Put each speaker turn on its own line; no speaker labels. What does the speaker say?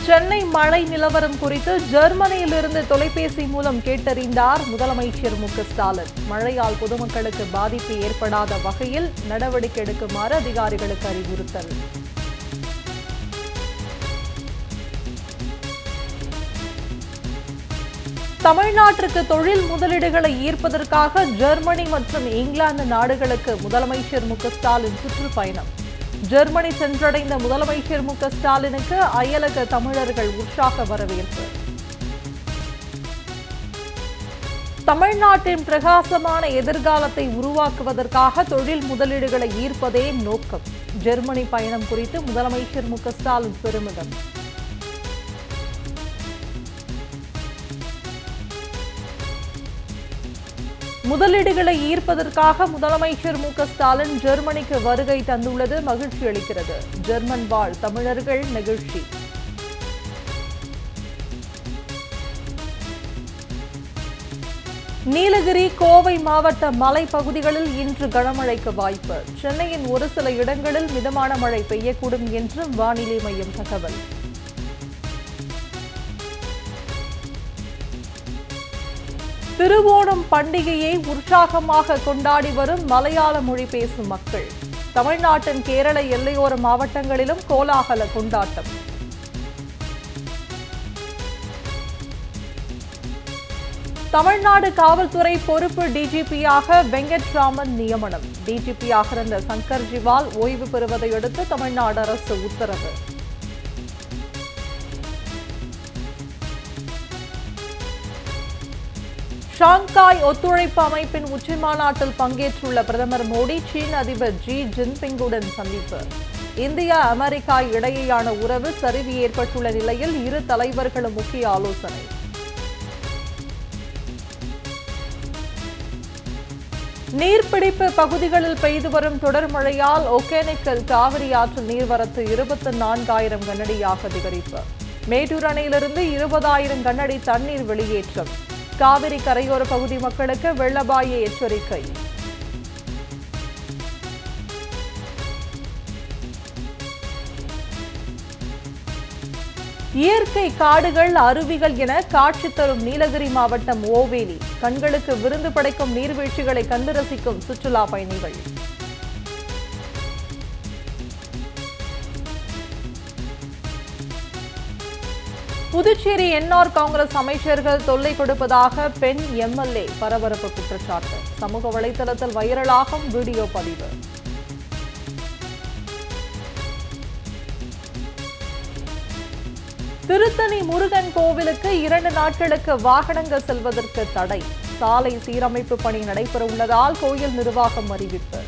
சென்னை மழை நிலவரம் குறித்து ஜெர்மனியிலிருந்து தொலைபேசி மூலம் கேட்டறிந்தார் முதலமைச்சர் மு.க.ஸ்டாலின். மழையால் பொதுமக்களுக்கு பாதிப்பு ஏற்படாத வகையில் நடவடிக்கை எடுக்குமாறு அதிகாரிகளுக்கு அறிவுறுத்தல். தமிழ்நாட்டிற்கு தொழில் முதலீடுகளை ஈர்ப்பதற்காக ஜெர்மனி மற்றும் இங்கிலாந்து நாடுகளுக்கு முதலமைச்சர் மு.க.ஸ்டாலின் சுற்றுப்பயணம். ஜெர்மனி சென்றடைந்த முதலமைச்சர் மு.க.ஸ்டாலினுக்கு அயலக தமிழர்கள் உற்சாக வரவேற்பு. தமிழ்நாட்டின் பிரகாசமான எதிர்காலத்தை உருவாக்குவதற்காக தொழில் முதலீடுகளை ஈர்ப்பதே நோக்கம். ஜெர்மனி பயணம் குறித்து முதலமைச்சர் மு.க.ஸ்டாலின் பெருமிதம். முதலீடுகளை ஈர்ப்பதற்காக முதலமைச்சர் மு.க.ஸ்டாலின் ஜெர்மனிக்கு வருகை தந்துள்ளது மகிழ்ச்சி அளிக்கிறது. ஜெர்மன் வாழ் தமிழர்கள் நெகிழ்ச்சி. நீலகிரி, கோவை மாவட்ட மலைப்பகுதிகளில் இன்று கனமழைக்கு வாய்ப்பு. சென்னையின் ஒரு சில இடங்களில் மிதமான மழை பெய்யக்கூடும் என்று வானிலை மையம் தகவல். திருவோணம் பண்டிகையை உற்சாகமாக கொண்டாடி வரும் மலையாள மொழி பேசும் மக்கள். தமிழ்நாட்டின் கேரள எல்லையோர மாவட்டங்களிலும் கோலாகல கொண்டாட்டம். தமிழ்நாடு காவல்துறை பொறுப்பு டிஜிபியாக வெங்கட்ராமன் நியமனம். டிஜிபியாக இருந்த சங்கர் ஜிவால் ஓய்வு பெறுவதை அடுத்து தமிழ்நாடு அரசு உத்தரவு. ஷாங்காய் ஒத்துழைப்பு அமைப்பின் உச்சிமாநாட்டில் பங்கேற்றுள்ள பிரதமர் மோடி சீன அதிபர் ஜி ஜின்பிங்குடன் சந்திப்பு. இந்தியா, அமெரிக்கா இடையேயான உறவு சரிவு ஏற்பட்டுள்ள நிலையில் இரு தலைவர்களும் முக்கிய ஆலோசனை. நீர்பிடிப்பு பகுதிகளில் பெய்து வரும் தொடர் மழையால் ஒகேனக்கல் காவிரி ஆற்றில் நீர்வரத்து 24,000 கனஅடியாக அதிகரிப்பு. மேட்டூர் அணையிலிருந்து 20,000 கனஅடி தண்ணீர் வெளியேற்றம். காவிரி கரையோர பகுதி மக்களுக்கு வெள்ள அபாய எச்சரிக்கை. இயற்கை காடுகள், அருவிகள் என காட்சி தரும் நீலகிரி மாவட்டம் ஓவேலி. கண்களுக்கு விருந்து படைக்கும் நீர்வீழ்ச்சிகளை கண்டு ரசிக்கும் சுற்றுலா பயணிகள். புதுச்சேரி என்ஆர் காங்கிரஸ் அமைச்சர்கள் தொல்லை கொடுப்பதாக பெண் எம்எல்ஏ பரபரப்பு குற்றச்சாட்டு. சமூக வலைதளத்தில் வைரலாகும் வீடியோ பதிவு. திருத்தணி முருகன் கோவிலுக்கு 2 நாட்களுக்கு வாகனங்கள் செல்வதற்கு தடை. சாலை சீரமைப்பு பணி நடைபெற உள்ளதால் கோயில் நிர்வாகம் அறிவிப்பு.